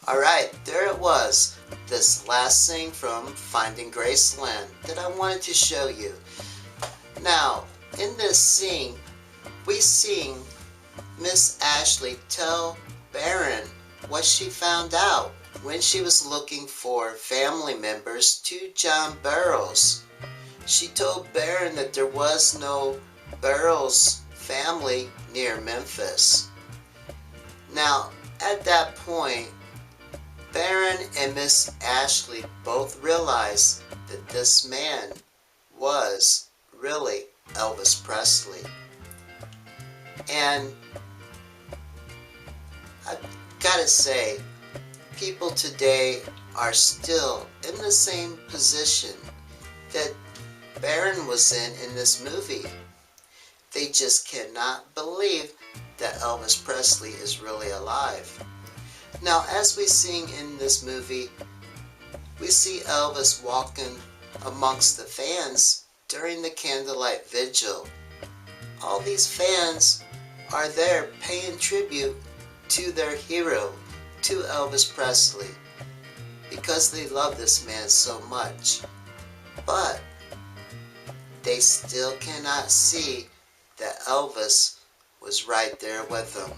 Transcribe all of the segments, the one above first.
Alright, there it was. This last scene from Finding Graceland that I wanted to show you. Now, in this scene, we see Miss Ashley tell Baron what she found out when she was looking for family members to John Burroughs. She told Baron that there was no Burroughs family near Memphis. Now, at that point, Baron and Miss Ashley both realized that this man was really Elvis Presley. And I've got to say, people today are still in the same position that Baron was in this movie. They just cannot believe that Elvis Presley is really alive. Now, as we see in this movie, we see Elvis walking amongst the fans during the candlelight vigil. All these fans are there paying tribute to their hero, to Elvis Presley, because they love this man so much. But they still cannot see that Elvis was right there with them.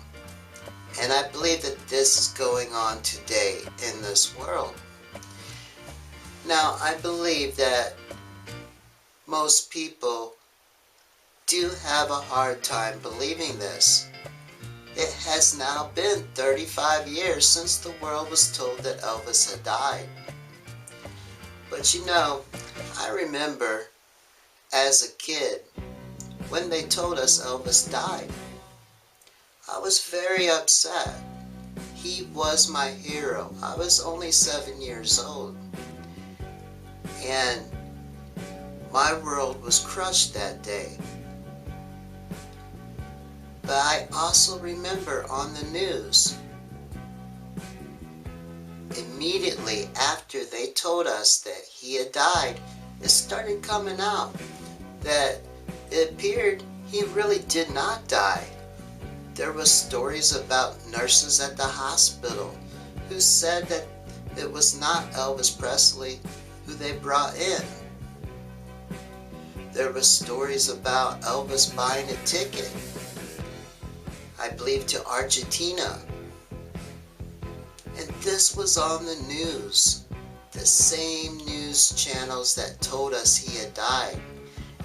And I believe that this is going on today in this world. Now, I believe that most people do have a hard time believing this. It has now been 35 years since the world was told that Elvis had died. But you know, I remember as a kid when they told us Elvis died. I was very upset. He was my hero. I was only 7 years old. And my world was crushed that day. But I also remember on the news, immediately after they told us that he had died, it started coming out that it appeared he really did not die. There were stories about nurses at the hospital who said that it was not Elvis Presley who they brought in. There were stories about Elvis buying a ticket, I believe to Argentina. And this was on the news, the same news channels that told us he had died.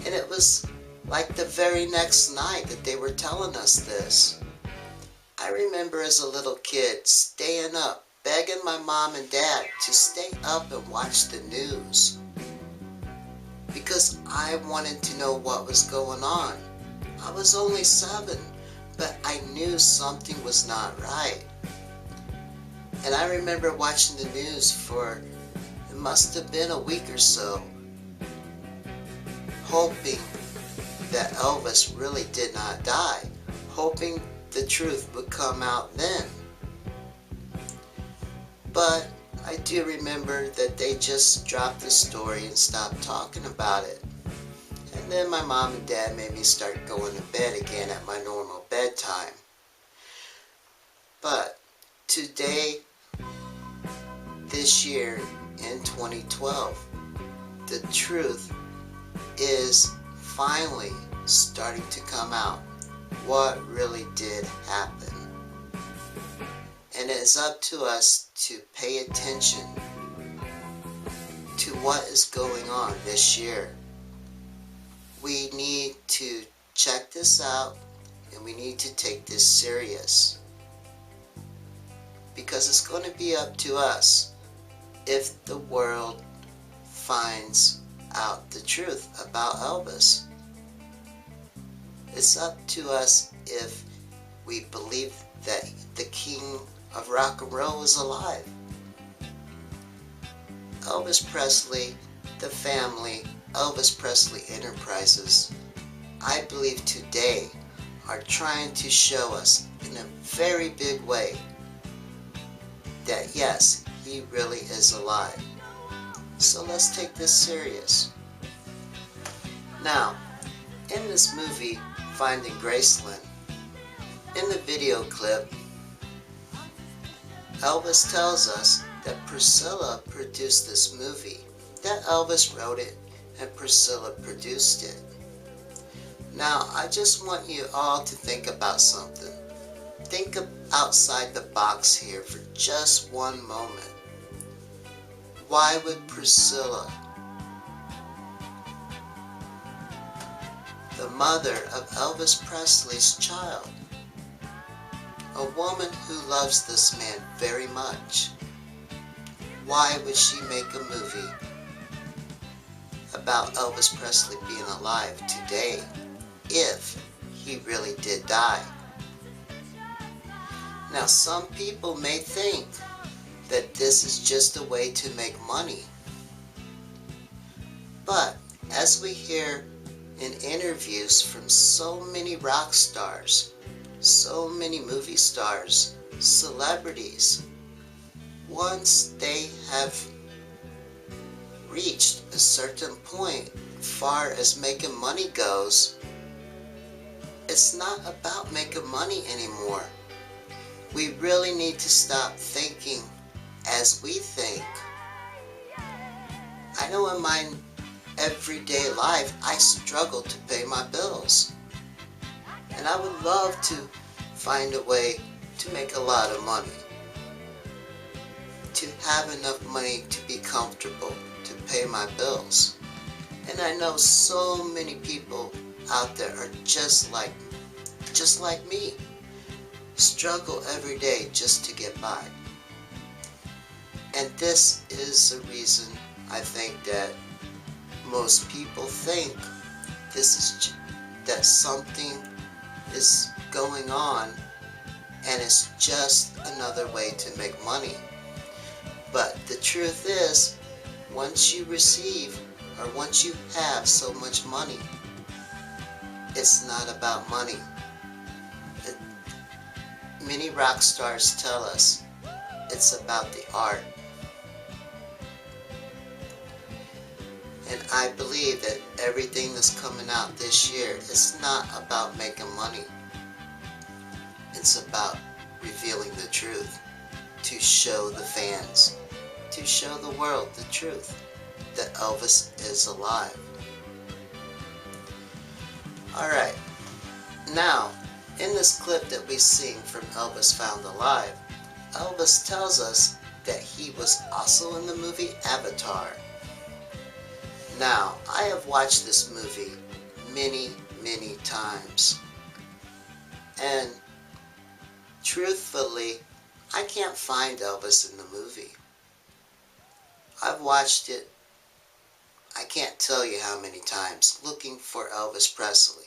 And it was like the very next night that they were telling us this. I remember as a little kid staying up, begging my mom and dad to stay up and watch the news, because I wanted to know what was going on. I was only 7, but I knew something was not right. And I remember watching the news for, it must have been a week or so, hoping that Elvis really did not die, hoping the truth would come out then. But I do remember that they just dropped the story and stopped talking about it. And then my mom and dad made me start going to bed again at my normal bedtime. But today, this year in 2012, the truth is finally starting to come out. What really did happen. And it is up to us to pay attention to what is going on this year. We need to check this out, and we need to take this serious, because it's going to be up to us if the world finds out the truth about Elvis. It's up to us if we believe that the king of rock and roll is alive. Elvis Presley, the family, Elvis Presley Enterprises, I believe today are trying to show us in a very big way that yes, he really is alive. So let's take this serious. Now, in this movie, Finding Graceland, in the video clip, Elvis tells us that Priscilla produced this movie, that Elvis wrote it and Priscilla produced it. Now, I just want you all to think about something. Think outside the box here for just one moment. Why would Priscilla, the mother of Elvis Presley's child, a woman who loves this man very much, why would she make a movie about Elvis Presley being alive today if he really did die? Now, some people may think that this is just a way to make money. But as we hear in interviews from so many rock stars, so many movie stars, celebrities, once they have reached a certain point far as making money goes, it's not about making money anymore. We really need to stop thinking as we think. I know in my everyday life I struggle to pay my bills. And I would love to find a way to make a lot of money. To have enough money to be comfortable, to pay my bills. And I know so many people out there are just like me. Struggle every day just to get by. And this is the reason I think that most people think that something is going on and it's just another way to make money. But the truth is, once you receive or once you have so much money, it's not about money. Many rock stars tell us it's about the art. And I believe that everything that's coming out this year is not about making money. It's about revealing the truth, to show the fans, to show the world the truth that Elvis is alive. Alright, now, in this clip that we sing from Elvis Found Alive, Elvis tells us that he was also in the movie Avatar. Now, I have watched this movie many, many times. And truthfully, I can't find Elvis in the movie. I've watched it, I can't tell you how many times, looking for Elvis Presley.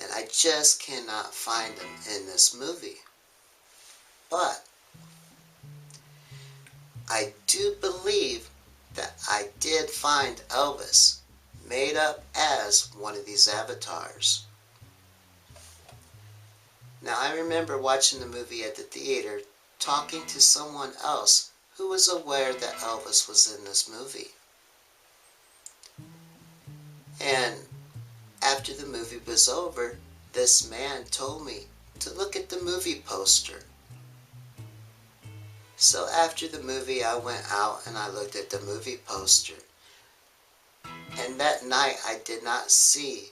And I just cannot find him in this movie. But I do believe that I did find Elvis made up as one of these avatars. Now, I remember watching the movie at the theater, talking to someone else who was aware that Elvis was in this movie. And after the movie was over, this man told me to look at the movie poster. So after the movie, I went out and I looked at the movie poster. And that night, I did not see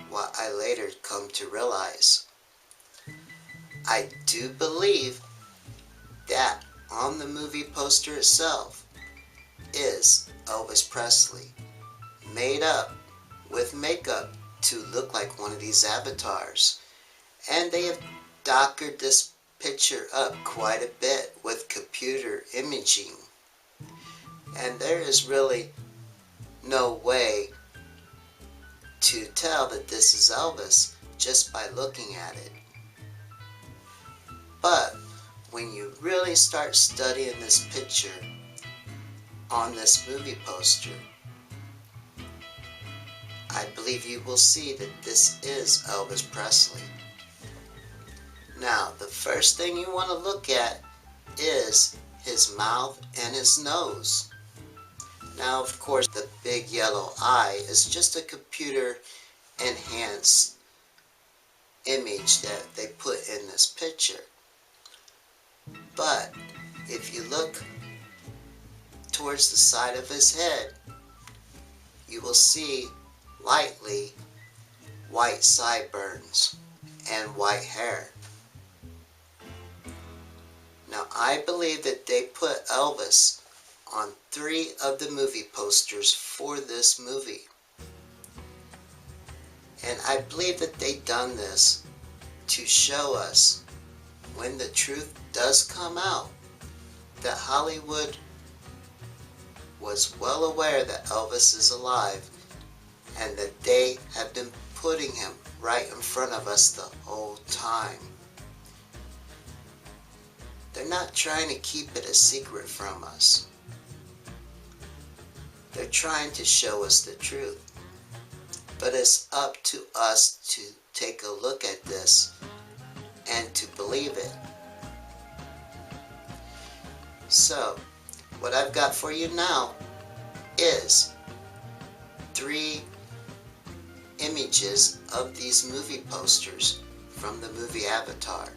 what I later come to realize. I do believe that on the movie poster itself is Elvis Presley, made up with makeup to look like one of these avatars. And they have doctored this picture up quite a bit with computer imaging. And there is really no way to tell that this is Elvis just by looking at it. But when you really start studying this picture on this movie poster, I believe you will see that this is Elvis Presley. Now, the first thing you want to look at is his mouth and his nose. Now, of course, the big yellow eye is just a computer-enhanced image that they put in this picture. But if you look towards the side of his head, you will see lightly white sideburns and white hair. Now, I believe that they put Elvis on 3 of the movie posters for this movie. And I believe that they done this to show us, when the truth does come out, that Hollywood was well aware that Elvis is alive and that they have been putting him right in front of us the whole time. They're not trying to keep it a secret from us. They're trying to show us the truth. But it's up to us to take a look at this and to believe it. So, what I've got for you now is 3 images of these movie posters from the movie Avatar.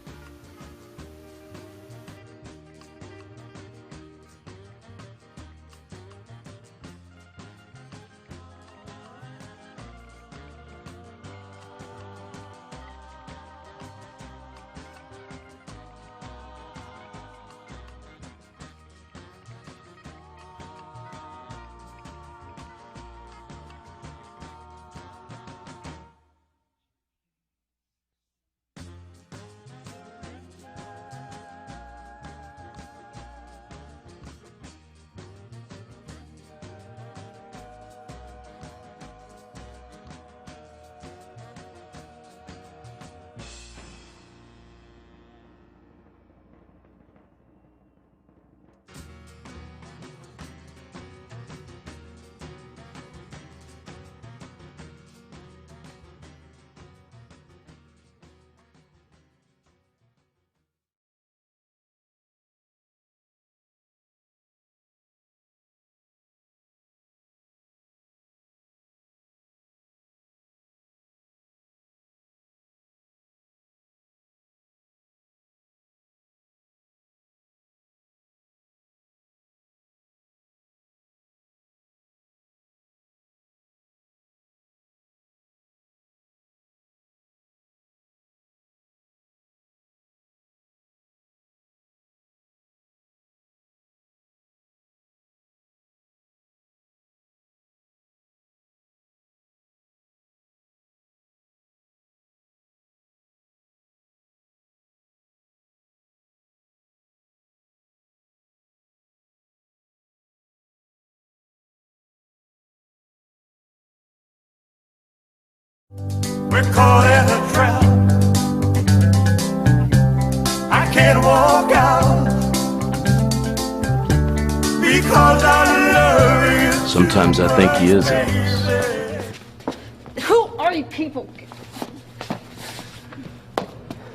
We're caught in a trap. I can't walk out because I love you. Sometimes I think he is Elvis. Who are you people?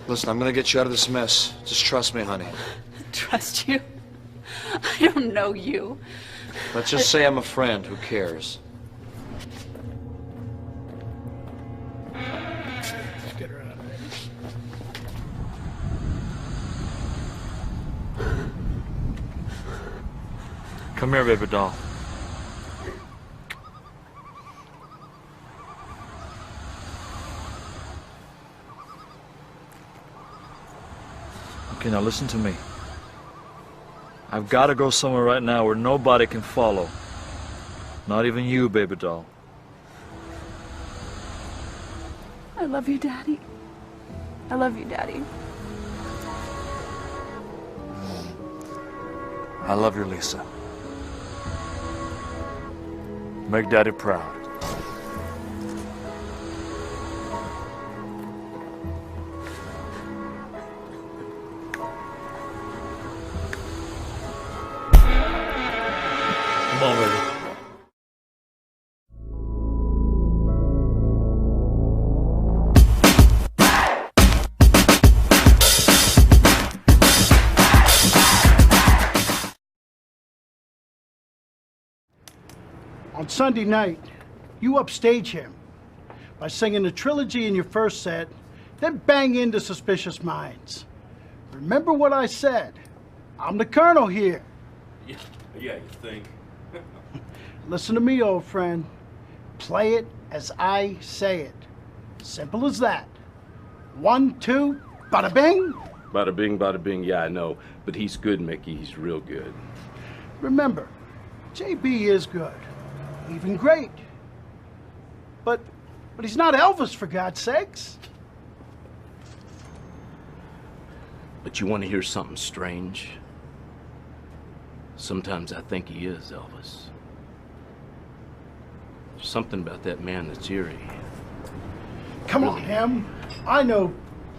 Listen, I'm gonna get you out of this mess. Just trust me, honey. Trust you? I don't know you. Let's just say I'm a friend. Who cares? Get her out of there. Come here, baby doll. Okay, now listen to me. I've got to go somewhere right now where nobody can follow. Not even you, baby doll. I love you, Daddy. I love you, Daddy. I love you, Lisa. Make Daddy proud. Come on, baby. On Sunday night, you upstage him by singing the trilogy in your first set, then bang into Suspicious Minds. Remember what I said. I'm the colonel here. Yeah, you think? Listen to me, old friend. Play it as I say it. Simple as that. 1, 2, bada bing. Bada bing, yeah, I know. But he's good, Mickey. He's real good. Remember, JB is good, even great. But he's not Elvis, for God's sakes. But you want to hear something strange? Sometimes I think he is Elvis. There's something about that man that's eerie. Come on, Em. I know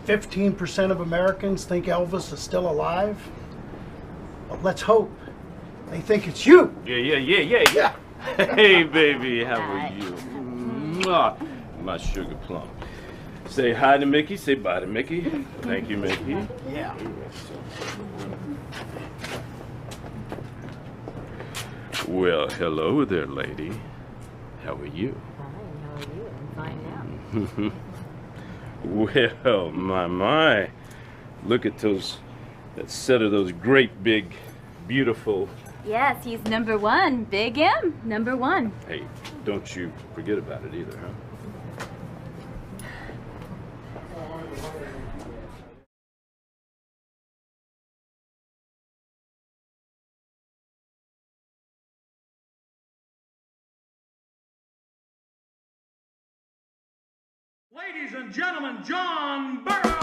15% of Americans think Elvis is still alive. But let's hope they think it's you. Yeah. Hey, baby, how are you? Mwah, my sugar plum. Say hi to Mickey, say bye to Mickey. Thank you, Mickey. Yeah. Well, hello there, lady. How are you? Fine, how are you? I'm fine now. Well, my. Look at that set of those great big, beautiful... Yes, he's number one. Big M, number one. Hey, don't you forget about it either, huh? Ladies and gentlemen, John Burroughs!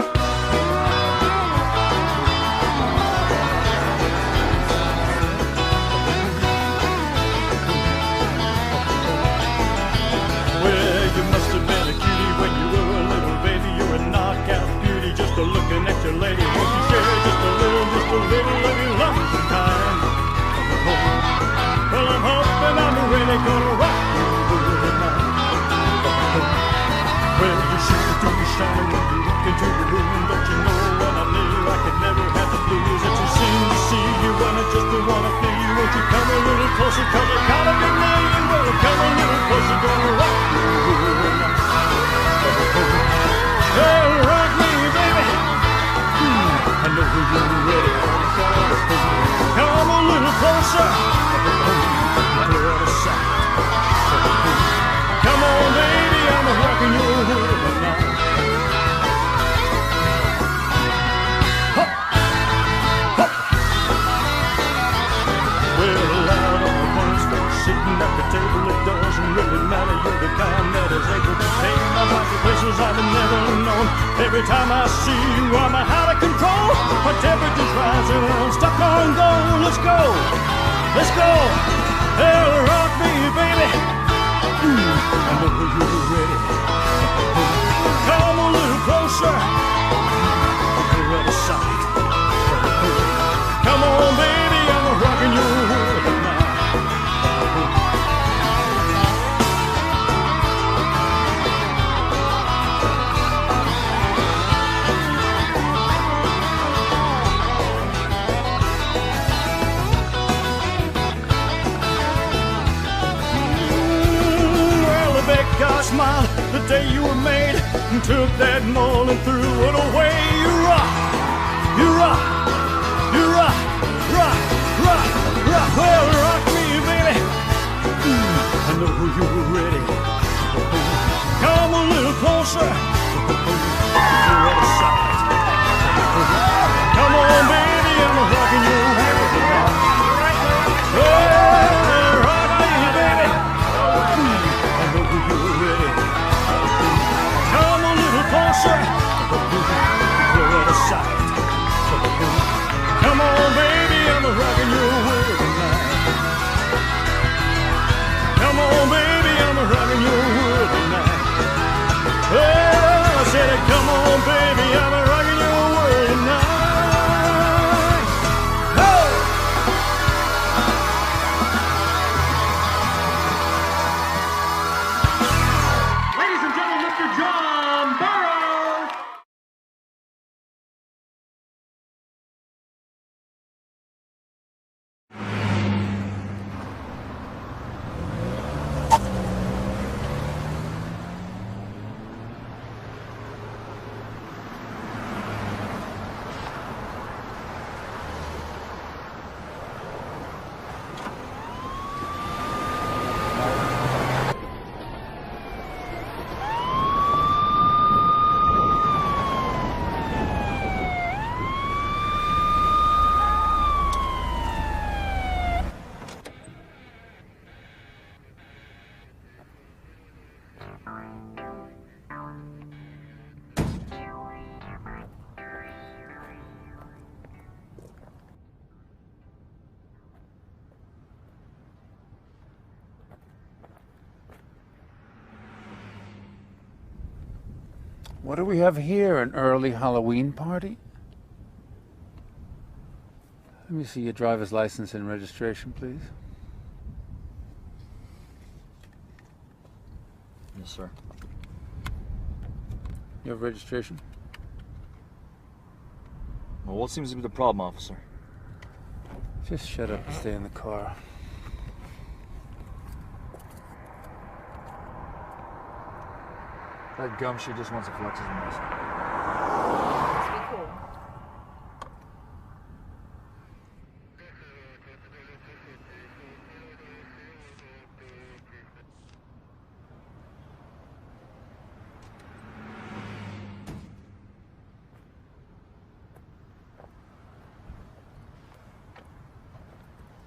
Well, you must have been a cutie when you were a little baby. You're a knockout beauty, just a looking at your lady. Won't you share just a little of your love sometime? Well, I'm hoping I'm really gonna rock you tonight. Well, you sure do shine when you walk into the room. Don't you know when I'm near I could never have the blues that you seem to see you when I just don't wanna feel you. Won't you come a little closer, cause I count of your name. Well, come a little closer, gonna rock you. Well, rock me, baby. I know you're ready. Come a little closer. Clear the sight. Come on, baby, I'm rocking your world tonight. Hop, hop. Well, loud on the corner store, sitting at the table, it doesn't really matter. You're the kind that is able to take my mind to places I've never known. Every time I see you, I'm out of control. My temperature's rising, I'm stuck on gold. Let's go, let's go. Well, rock me, baby. I know you're ready. Come a little closer. Clear the sight. Come on, baby, I'm rocking your world tonight. God smiled the day you were made and took that mold and threw it away. You rock, you rock, you rock, rock, rock, rock. Well, rock me, baby. I know you're ready. Come a little closer. You're at the side. Come on, baby, I'm rocking your world tonight. Well, rock me, baby. Come a little closer. You're at a sight. Come on, baby, I'm rocking your world tonight. Come on, baby, I'm rocking your world tonight. Well, I said, come on, baby, I'm rocking your world tonight. What do we have here? An early Halloween party? Let me see your driver's license and registration, please. Yes, sir. You have registration? Well, what seems to be the problem, officer? Just shut up and stay in the car. That gumshoe just wants to flex his muscle. Must be cool.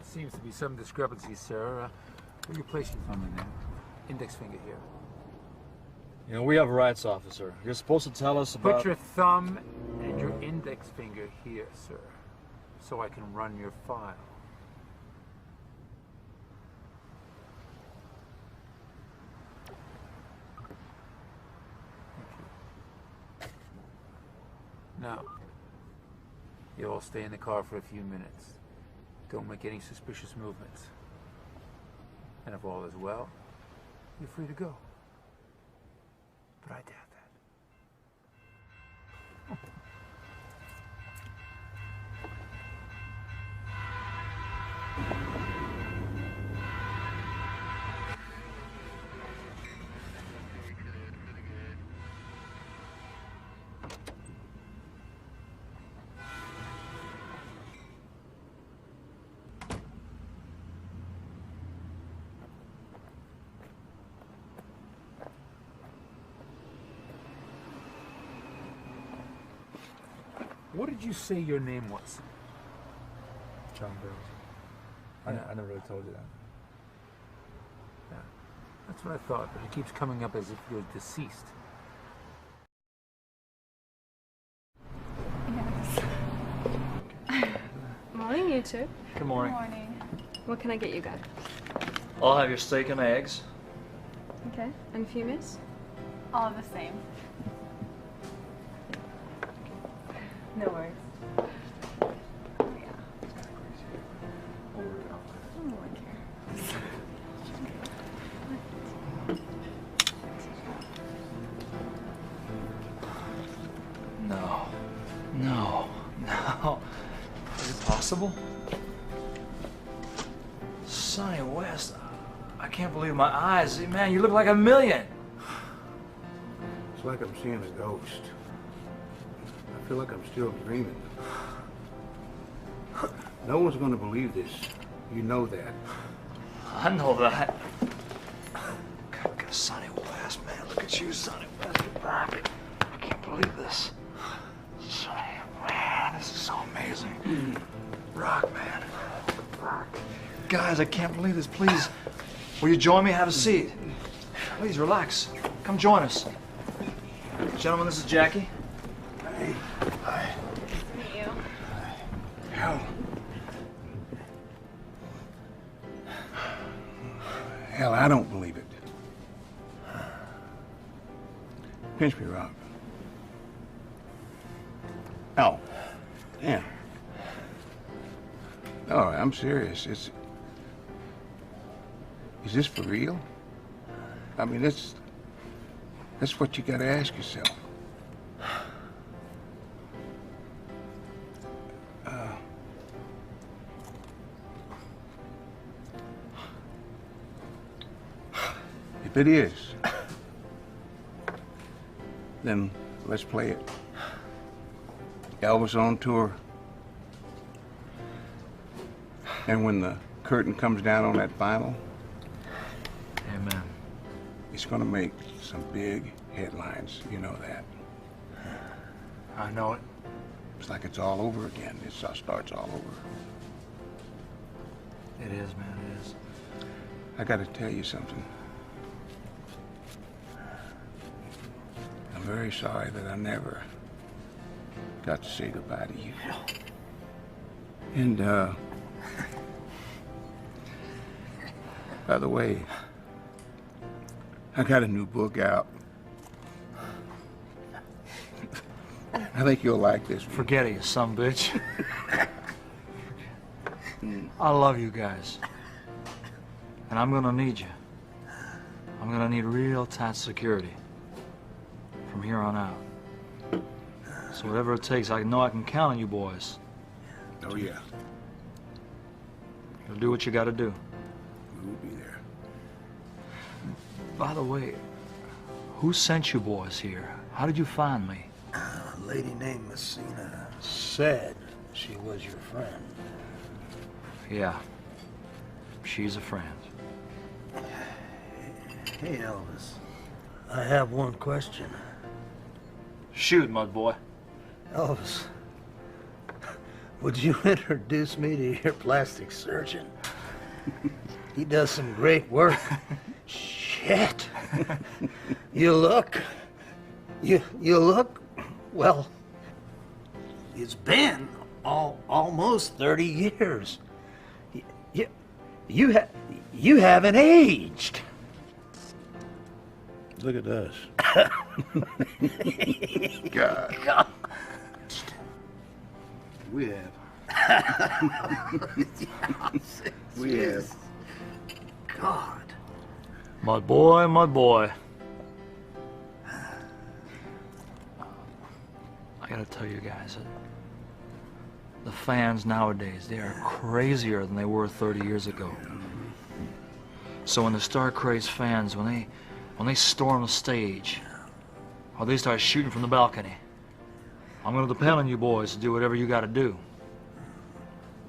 Seems to be some discrepancy, sir. Will you place your thumb in there? Index finger here. You know, we have rights, officer. You're supposed to tell us about... Put your thumb and your index finger here, sir, so I can run your file. Thank you. Now, you all stay in the car for a few minutes. Don't make any suspicious movements. And if all is well, you're free to go. But I doubt that. What did you say your name was? John Bills. I never really told you that. Yeah, that's what I thought, but it keeps coming up as if you're deceased. Yes. Morning, you two. Good morning. Good morning. What can I get you guys? I'll have your steak and eggs. Okay. And a few miss? All the same. No worries. No. Is it possible? Sonny West, I can't believe my eyes. Man, you look like a million. It's like I'm seeing a ghost. I feel like I'm still dreaming. No one's going to believe this. You know that. I know that. God, Sonny West, man. Look at you, Sonny West. You're back. I can't believe this. Sonny, man, this is so amazing. Rock, man. Rock. Guys, I can't believe this. Please, will you join me? Have a seat. Please, relax. Come join us. Gentlemen, this is Jackie. Hey. Hi. Meet you. Hell. Hell, I don't believe it. Pinch me, Rob. Oh. Damn. No, I'm serious. Is this for real? I mean, that's what you gotta ask yourself. If it is, then let's play it. Elvis on tour. And when the curtain comes down on that final, Amen. it's gonna make some big headlines. You know that. I know it. It's like it's all over again. It starts all over. It is, man, it is. I gotta tell you something. very sorry that I never got to say goodbye to you. And, by the way, I got a new book out. I think you'll like this one. Forget it, you son of a bitch. I love you guys. And I'm gonna need you. I'm gonna need real tight security from here on out. So whatever it takes, I know I can count on you boys. Oh, yeah. You'll do what you gotta do. We'll be there. By the way, who sent you boys here? How did you find me? A lady named Messina said she was your friend. Yeah. She's a friend. Hey, Elvis. I have one question. Shoot, mud boy. Elvis, would you introduce me to your plastic surgeon? He does some great work. Shit. You look, well, it's been almost 30 years. You haven't aged. Look at us. God. We have. We have. God. Mud boy, mud boy. I gotta tell you guys, the fans nowadays, they are crazier than they were 30 years ago. So when the star-crazed fans, when they storm the stage, or they start shooting from the balcony, I'm gonna depend on you boys to do whatever you gotta do.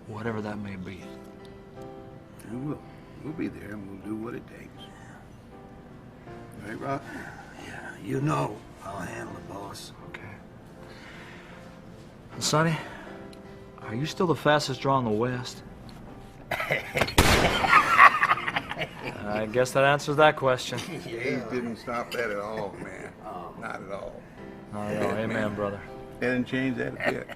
Whatever that may be. We will. We'll be there and we'll do what it takes. Right, Rock? Yeah, you know I'll handle it, boss. Okay. And Sonny, are you still the fastest draw in the West? I guess that answers that question. Age didn't stop that at all, man. Not at all. Not at all. Amen, brother. That didn't change that a bit.